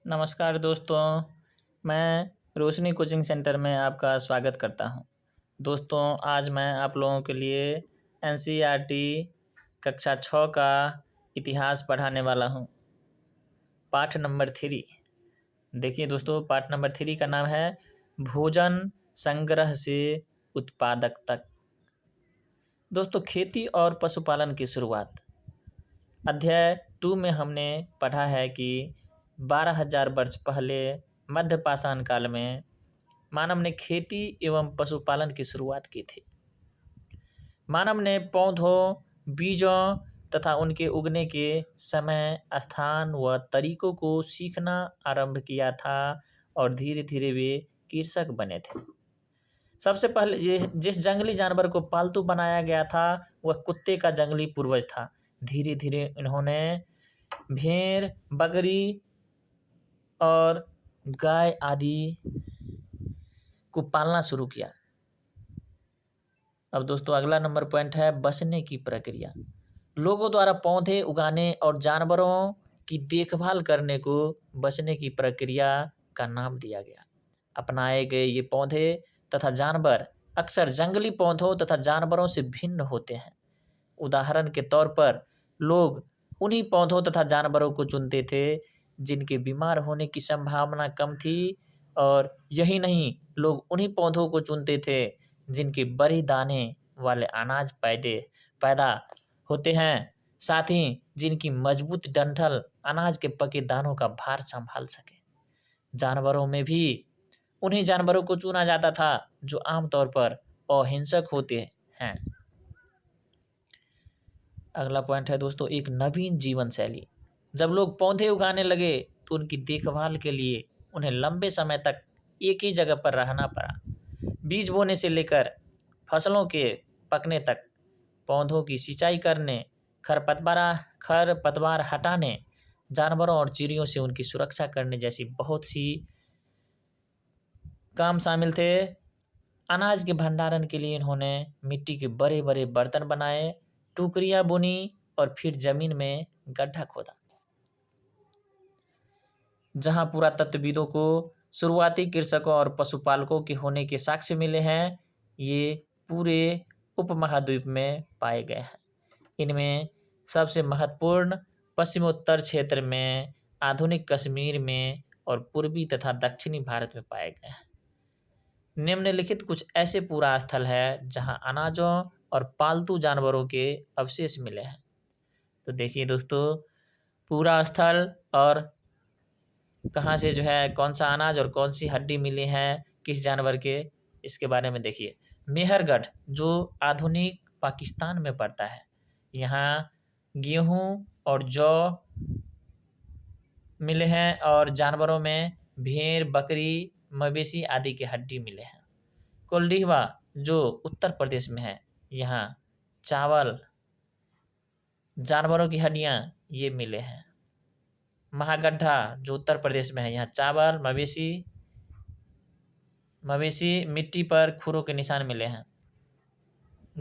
नमस्कार दोस्तों, मैं रोशनी कोचिंग सेंटर में आपका स्वागत करता हूं। दोस्तों, आज मैं आप लोगों के लिए एनसीईआरटी कक्षा 6 का इतिहास पढ़ाने वाला हूं। पाठ नंबर 3। देखिए दोस्तों, पाठ नंबर 3 का नाम है भोजन संग्रह से उत्पादक तक। दोस्तों, खेती और पशुपालन की शुरुआत। अध्याय 2 में हमने पढ़ा है कि 12,000 वर्ष पहले मध्य पाषाण काल में मानव ने खेती एवं पशुपालन की शुरुआत की थी। मानव ने पौधों, बीजों तथा उनके उगने के समय, स्थान व तरीकों को सीखना आरंभ किया था और धीरे धीरे वे कृषक बने थे। सबसे पहले जिस जंगली जानवर को पालतू बनाया गया था वह कुत्ते का जंगली पूर्वज था। धीरे धीरे इन्होंने भेड़, बकरी और गाय आदि को पालना शुरू किया। अब दोस्तों, अगला नंबर पॉइंट है बसने की प्रक्रिया। लोगों द्वारा पौधे उगाने और जानवरों की देखभाल करने को बसने की प्रक्रिया का नाम दिया गया। अपनाए गए ये पौधे तथा जानवर अक्सर जंगली पौधों तथा जानवरों से भिन्न होते हैं। उदाहरण के तौर पर लोग उन्हीं पौधों तथा जानवरों को चुनते थे जिनके बीमार होने की संभावना कम थी, और यही नहीं, लोग उन्हीं पौधों को चुनते थे जिनके बड़े दाने वाले अनाज पैदा होते हैं, साथ ही जिनकी मजबूत डंठल अनाज के पके दानों का भार संभाल सके। जानवरों में भी उन्हीं जानवरों को चुना जाता था जो आमतौर पर अहिंसक होते हैं। अगला पॉइंट है दोस्तों, एक नवीन जीवन शैली। जब लोग पौधे उगाने लगे तो उनकी देखभाल के लिए उन्हें लंबे समय तक एक ही जगह पर रहना पड़ा। बीज बोने से लेकर फसलों के पकने तक, पौधों की सिंचाई करने, खरपतवार हटाने, जानवरों और चिड़ियों से उनकी सुरक्षा करने जैसी बहुत सी काम शामिल थे। अनाज के भंडारण के लिए इन्होंने मिट्टी के बड़े बड़े बर्तन बनाए, टोकरियां बुनी और फिर जमीन में गड्ढा खोदा। जहां पुरातत्वविदों को शुरुआती कृषकों और पशुपालकों के होने के साक्ष्य मिले हैं, ये पूरे उपमहाद्वीप में पाए गए हैं। इनमें सबसे महत्वपूर्ण पश्चिमोत्तर क्षेत्र में, आधुनिक कश्मीर में और पूर्वी तथा दक्षिणी भारत में पाए गए हैं। निम्नलिखित कुछ ऐसे पूरा स्थल है जहां अनाजों और पालतू जानवरों के अवशेष मिले हैं। तो देखिए दोस्तों, पूरा स्थल और कहाँ से कौन सा अनाज और कौन सी हड्डी मिली है किस जानवर के, इसके बारे में देखिए। मेहरगढ़ जो आधुनिक पाकिस्तान में पड़ता है, यहाँ गेहूं और जौ मिले हैं और जानवरों में भेड़, बकरी, मवेशी आदि के हड्डी मिले हैं। कोल्डिहवा जो उत्तर प्रदेश में है, यहाँ चावल, जानवरों की हड्डियाँ ये मिले हैं। महागड्ढा जो उत्तर प्रदेश में है, यहाँ चावल, मवेशी, मिट्टी पर खुरों के निशान मिले हैं।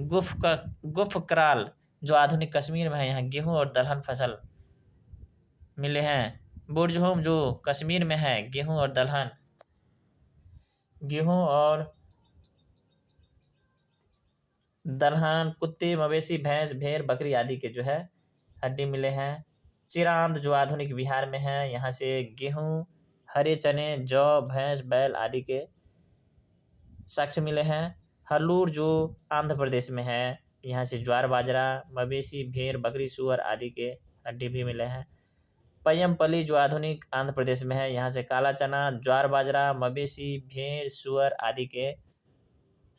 गुफकराल जो आधुनिक कश्मीर में है, यहाँ गेहूं और दलहन फसल मिले हैं। बुर्जहोम जो कश्मीर में है, गेहूं और दलहन, कुत्ते, मवेशी, भैंस, भेड़, बकरी आदि के हड्डी मिले हैं। चिरांद जो आधुनिक बिहार में है, यहाँ से गेहूं, हरे चने, जौ, भैंस, बैल आदि के साक्ष्य मिले हैं। हरलूर जो आंध्र प्रदेश में है, यहाँ से ज्वार, बाजरा, मवेशी, भेड़, बकरी, सूअर आदि के हड्डी भी मिले हैं। पय्यमपल्ली जो आधुनिक आंध्र प्रदेश में है, यहाँ से काला चना, ज्वार, बाजरा, मवेशी, भेड़, सूअर आदि के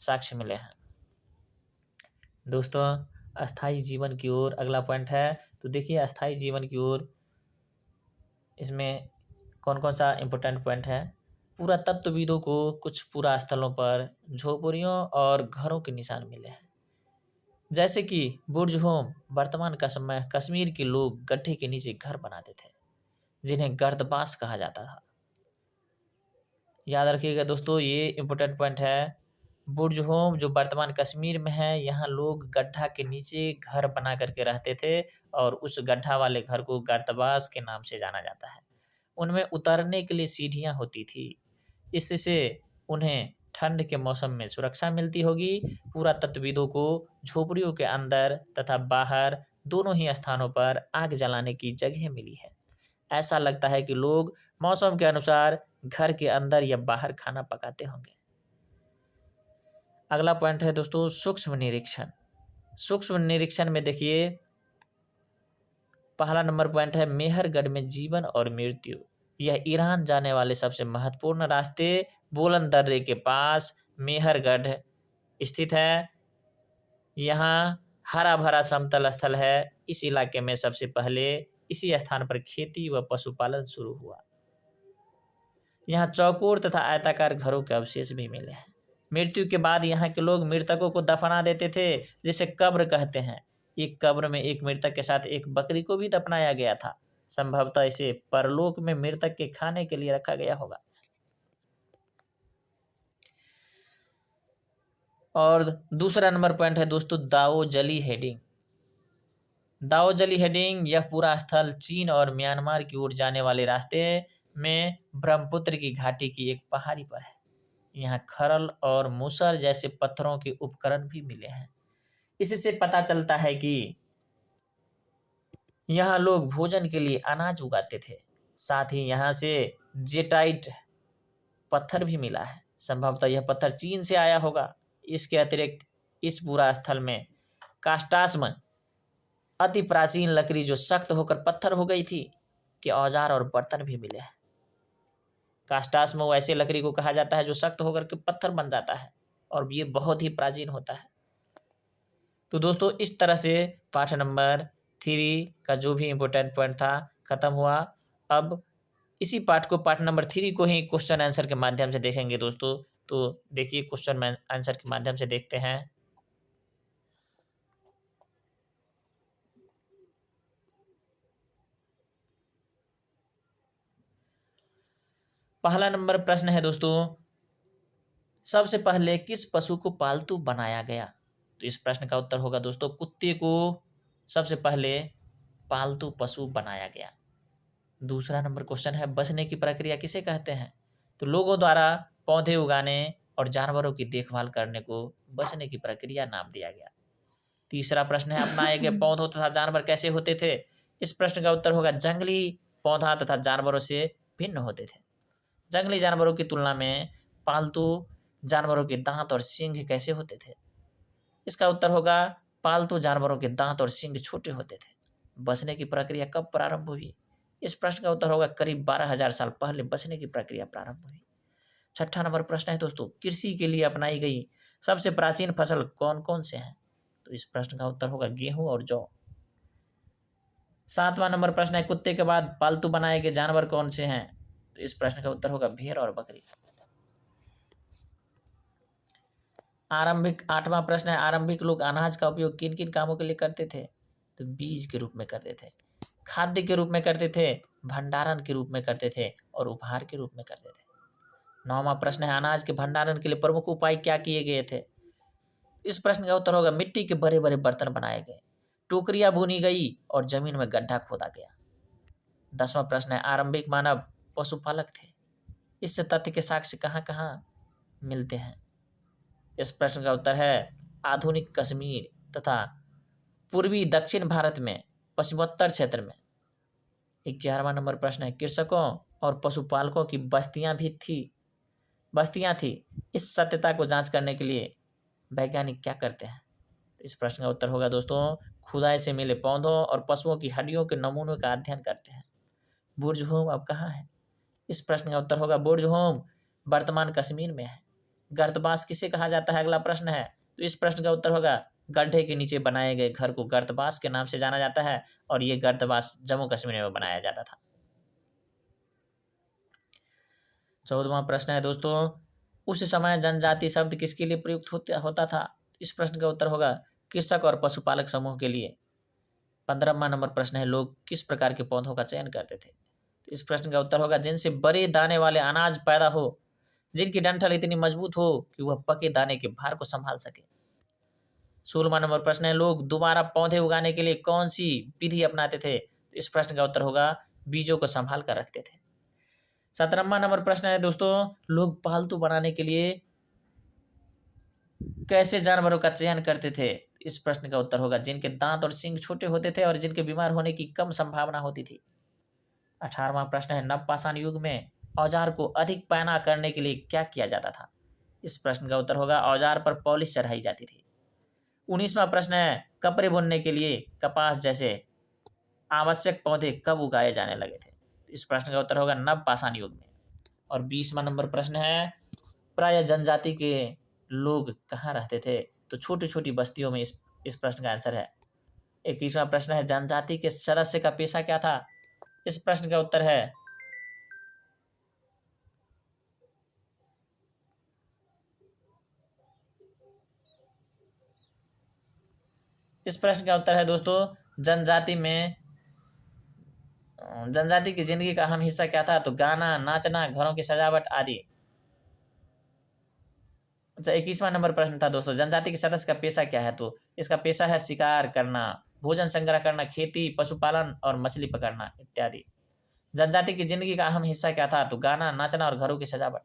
साक्ष्य मिले हैं। दोस्तों, अस्थाई जीवन की ओर अगला पॉइंट है। तो देखिए, अस्थाई जीवन की ओर इसमें कौन कौन सा इम्पोर्टेंट पॉइंट है। पुरातत्वविदों को कुछ पुरा स्थलों पर झोपड़ियों और घरों के निशान मिले हैं, जैसे कि बुर्जहोम। वर्तमान का समय कश्मीर के लोग गड्ढे के नीचे घर बनाते थे जिन्हें गर्दबास कहा जाता था। याद रखिएगा दोस्तों, ये इम्पोर्टेंट पॉइंट है। बुर्जहोम जो वर्तमान कश्मीर में है, यहाँ लोग गड्ढा के नीचे घर बना करके रहते थे और उस गड्ढा वाले घर को गर्दबास के नाम से जाना जाता है। उनमें उतरने के लिए सीढ़ियाँ होती थी। इससे उन्हें ठंड के मौसम में सुरक्षा मिलती होगी। पुरातत्वविदों को झोपड़ियों के अंदर तथा बाहर दोनों ही स्थानों पर आग जलाने की जगह मिली है। ऐसा लगता है कि लोग मौसम के अनुसार घर के अंदर या बाहर खाना पकाते होंगे। अगला पॉइंट है दोस्तों सूक्ष्म निरीक्षण। सूक्ष्म निरीक्षण में देखिए पहला नंबर पॉइंट है मेहरगढ़ में जीवन और मृत्यु। यह ईरान जाने वाले सबसे महत्वपूर्ण रास्ते बोलन दर्रे के पास मेहरगढ़ स्थित है। यहाँ हरा भरा समतल स्थल है। इस इलाके में सबसे पहले इसी स्थान पर खेती व पशुपालन शुरू हुआ। यहाँ चौकोर तथा आयताकार घरों के अवशेष भी मिले हैं। मृत्यु के बाद यहाँ के लोग मृतकों को दफना देते थे, जिसे कब्र कहते हैं। एक कब्र में एक मृतक के साथ एक बकरी को भी दफनाया गया था। संभवतः इसे परलोक में मृतक के खाने के लिए रखा गया होगा। और दूसरा नंबर पॉइंट है दोस्तों दाओ जली हेडिंग। दाओ जली हेडिंग यह पूरा स्थल चीन और म्यांमार की ओर जाने वाले रास्ते में ब्रह्मपुत्र की घाटी की एक पहाड़ी पर है। यहाँ खरल और मूसर जैसे पत्थरों के उपकरण भी मिले हैं। इससे पता चलता है कि यहाँ लोग भोजन के लिए अनाज उगाते थे। साथ ही यहाँ से जेटाइट पत्थर भी मिला है। संभवतः यह पत्थर चीन से आया होगा। इसके अतिरिक्त इस पूरा स्थल में कास्टास्म अति प्राचीन लकड़ी जो सख्त होकर पत्थर हो गई थी के औजार और बर्तन भी मिले हैं। कास्टास्म वैसे लकड़ी को कहा जाता है जो सख्त होकर के पत्थर बन जाता है और ये बहुत ही प्राचीन होता है। तो दोस्तों इस तरह से पाठ नंबर 3 का जो भी इम्पोर्टेंट पॉइंट था खत्म हुआ। अब इसी पाठ को पाठ नंबर 3 को ही क्वेश्चन आंसर के माध्यम से देखेंगे दोस्तों। तो देखिए क्वेश्चन आंसर के माध्यम से देखते हैं। पहला नंबर प्रश्न है दोस्तों सबसे पहले किस पशु को पालतू बनाया गया। तो इस प्रश्न का उत्तर होगा दोस्तों कुत्ते को सबसे पहले पालतू पशु बनाया गया। दूसरा नंबर क्वेश्चन है बसने की प्रक्रिया किसे कहते हैं। तो लोगों द्वारा पौधे उगाने और जानवरों की देखभाल करने को बसने की प्रक्रिया नाम दिया गया। तीसरा प्रश्न है अपनाए गए पौधों तथा जानवर कैसे होते थे। इस प्रश्न का उत्तर होगा जंगली पौधा तथा जानवरों से भिन्न होते थे। जंगली जानवरों की तुलना में पालतू जानवरों के दांत और सींग कैसे होते थे। इसका उत्तर होगा पालतू जानवरों के दांत और सींग छोटे होते थे। बसने की प्रक्रिया कब प्रारंभ हुई। इस प्रश्न का उत्तर होगा करीब 12,000 साल पहले बसने की प्रक्रिया प्रारंभ हुई। छठा नंबर प्रश्न है दोस्तों कृषि के लिए अपनाई गई सबसे प्राचीन फसल कौन कौन से हैं। तो इस प्रश्न का उत्तर होगा गेहूं और जौ। सातवां नंबर प्रश्न है कुत्ते के बाद पालतू बनाए गए जानवर कौन से हैं। तो इस प्रश्न का उत्तर होगा भेड़ और बकरी। आठवां प्रश्न है आरंभिक लोग अनाज का उपयोग किन किन कामों के लिए करते थे। तो बीज के रूप में करते थे, खाद्य के रूप में करते थे, भंडारण के रूप में करते थे और उपहार के रूप में करते थे। नौवां प्रश्न है अनाज के भंडारण के लिए प्रमुख उपाय क्या किए गए थे। इस प्रश्न का उत्तर होगा मिट्टी के बड़े बड़े बर्तन बनाए गए, टोकरियां बुनी गई और जमीन में गड्ढा खोदा गया। 10वां प्रश्न है आरंभिक मानव पशुपालक थे। इस तथ्य के साक्ष्य कहाँ कहाँ मिलते हैं। इस प्रश्न का उत्तर है आधुनिक कश्मीर तथा पूर्वी दक्षिण भारत में पश्चिमोत्तर क्षेत्र में। 11वां नंबर प्रश्न है कृषकों और पशुपालकों की बस्तियां थी। इस सत्यता को जांच करने के लिए वैज्ञानिक क्या करते हैं। तो इस प्रश्न का उत्तर होगा दोस्तों खुदाई से मिले पौधों और पशुओं की हड्डियों के नमूनों का अध्ययन करते हैं। बुर्ज होम अब कहाँ है। इस प्रश्न का उत्तर होगा बुर्ज होम वर्तमान कश्मीर में है। गर्तबास किसे कहा जाता है अगला प्रश्न है। तो इस प्रश्न का उत्तर होगा गड्ढे के नीचे बनाए गए घर को गर्तबास के नाम से जाना जाता है और ये गर्तबास जम्मू कश्मीर में बनाया जाता था। 14वां प्रश्न है दोस्तों उस समय जनजाति शब्द किसके लिए प्रयुक्त होता था। इस प्रश्न का उत्तर होगा कृषक और पशुपालक समूह के लिए। 15वां नंबर प्रश्न है लोग किस प्रकार के पौधों का चयन करते थे। तो इस प्रश्न का उत्तर होगा जिनसे बड़े दाने वाले अनाज पैदा हो, जिनकी डंठल इतनी मजबूत हो कि वह पके दाने के भार को संभाल सके। 16वां नंबर प्रश्न है लोग दोबारा पौधे उगाने के लिए कौन सी विधि अपनाते थे। तो इस प्रश्न का उत्तर होगा बीजों को संभाल कर रखते थे। 17वां नंबर प्रश्न है दोस्तों, लोग पालतू बनाने के लिए कैसे जानवरों का चयन करते थे? इस प्रश्न का उत्तर होगा जिनके दांत और सींग छोटे होते थे और जिनके बीमार होने की कम संभावना होती थी। 18वां प्रश्न है, नवपाषाण युग में औजार को अधिक पैना करने के लिए क्या किया जाता था? इस प्रश्न का उत्तर होगा औजार पर पॉलिश चढ़ाई जाती थी। 19वां प्रश्न है, कपड़े बुनने के लिए कपास जैसे आवश्यक पौधे कब उगाए जाने लगे थे? इस प्रश्न का उत्तर होगा नवपाषाण युग में। और 20वां नंबर प्रश्न है, प्राय जनजाति के लोग कहाँ रहते थे? तो छोटी छोटी बस्तियों में। इस प्रश्न का आंसर है। 21वां प्रश्न है, जनजाति के सदस्य का पेशा क्या था? इस प्रश्न का उत्तर है दोस्तों, जनजाति की जिंदगी का अहम हिस्सा क्या था? तो गाना, नाचना, घरों की सजावट आदि। अच्छा, 21वां नंबर प्रश्न था दोस्तों, जनजाति के सदस्य का पेशा क्या है? तो इसका पेशा है शिकार करना, भोजन संग्रह करना, खेती, पशुपालन और मछली पकड़ना इत्यादि। जनजाति की जिंदगी का अहम हिस्सा क्या था? तो गाना, नाचना और घरों की सजावट।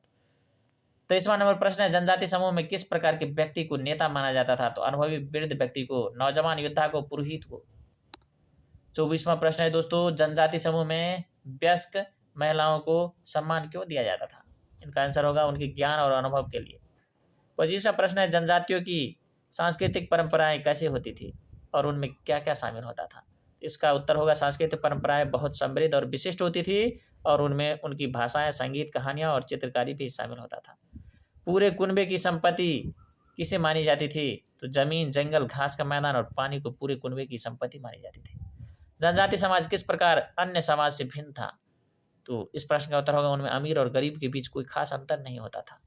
23वां नंबर प्रश्न है, जनजाति समूह में किस प्रकार के व्यक्ति को नेता माना जाता था? तो अनुभवी वृद्ध व्यक्ति को, नौजवान योद्धा को, पुरोहित को। 24वां प्रश्न है दोस्तों, जनजाति समूह में वयस्क महिलाओं को सम्मान क्यों दिया जाता था? इनका आंसर होगा उनके ज्ञान और अनुभव के लिए। 25वां प्रश्न है, जनजातियों की सांस्कृतिक परंपराएं कैसी होती थी और उनमें क्या क्या शामिल होता था? इसका उत्तर होगा सांस्कृतिक परंपराएं बहुत समृद्ध और विशिष्ट होती थी और उनमें उनकी भाषाएं, संगीत, कहानियां और चित्रकारी भी शामिल होता था। पूरे कुनबे की संपत्ति किसे मानी जाती थी? तो जमीन, जंगल, घास का मैदान और पानी को पूरे कुनबे की संपत्ति मानी जाती थी। जनजाति समाज किस प्रकार अन्य समाज से भिन्न था? तो इस प्रश्न का उत्तर होगा उनमें अमीर और गरीब के बीच कोई खास अंतर नहीं होता था।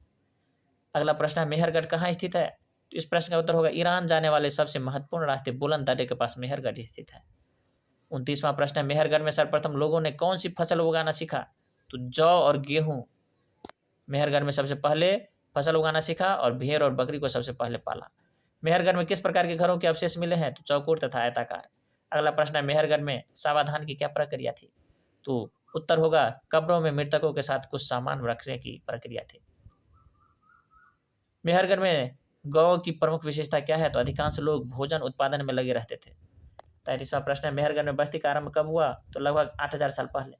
अगला प्रश्न है, मेहरगढ़ कहाँ स्थित है? तो इस प्रश्न का उत्तर होगा ईरान जाने वाले सबसे महत्वपूर्ण रास्ते बुलंद दर्रे के पास मेहरगढ़ स्थित है। 29वां प्रश्न है, मेहरगढ़ में सर्वप्रथम लोगों ने कौन सी फसल उगाना सीखा? तो जौ और गेहूं मेहरगढ़ में सबसे पहले फसल उगाना सीखा और भेड़ और बकरी को सबसे पहले पाला। मेहरगढ़ में किस प्रकार के घरों के अवशेष मिले हैं? तो चौकोर तथा आयताकार। अगला प्रश्न है, मेहरगढ़ में सावाधान की क्या प्रक्रिया थी? तो उत्तर होगा कब्रों में मृतकों के साथ कुछ सामान रखने की प्रक्रिया थी। मेहरगढ़ में गौ की प्रमुख विशेषता क्या है? तो अधिकांश लोग भोजन उत्पादन में लगे रहते थे। 33वां प्रश्न है, मेहरगढ़ में बस्ती का आरंभ कब हुआ? तो लगभग 8000 साल पहले।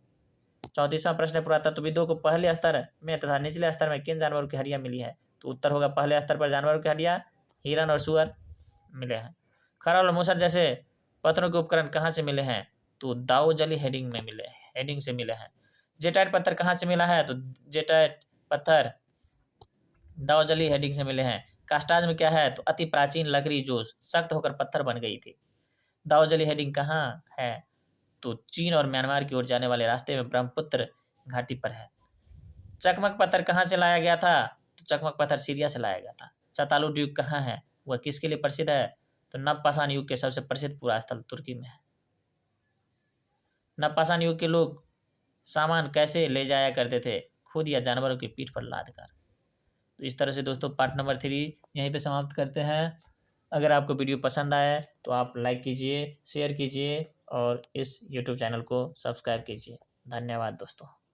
34वां प्रश्न है, पुरातत्वविदों को पहले स्तर में तथा निचले स्तर में किन जानवरों की हड्डियां मिली है? तो उत्तर होगा पहले स्तर पर जानवरों की हड्डियां हिरन और सुअर मिले हैं। खराल और मूसर जैसे पत्थरों के उपकरण कहाँ से मिले हैं? तो दाऊजली हेडिंग से मिले हैं। जेटाइट पत्थर कहाँ से मिला है? तो जेटाइट पत्थर दाऊजली हेडिंग से मिले हैं। कास्टाज में क्या है? तो अति प्राचीन लकड़ी जो सख्त होकर पत्थर बन गई थी। दाऊजली हेडिंग कहाँ है? तो चीन और म्यांमार की ओर जाने वाले रास्ते में ब्रह्मपुत्र घाटी पर है। चकमक पत्थर कहाँ से लाया गया था? तो चकमक पत्थर सीरिया से लाया गया था। चतालू द्वीप कहाँ है? वह किसके लिए प्रसिद्ध है? तो नवपाषाण युग के सबसे प्रसिद्ध पुरास्थल तुर्की में है। नवपाषाण युग के लोग सामान कैसे ले जाया करते थे? खुद या जानवरों की पीठ पर लाद कर। तो इस तरह से दोस्तों पार्ट नंबर 3 यहीं पे समाप्त करते हैं। अगर आपको वीडियो पसंद आए तो आप लाइक कीजिए, शेयर कीजिए और इस यूट्यूब चैनल को सब्सक्राइब कीजिए। धन्यवाद दोस्तों।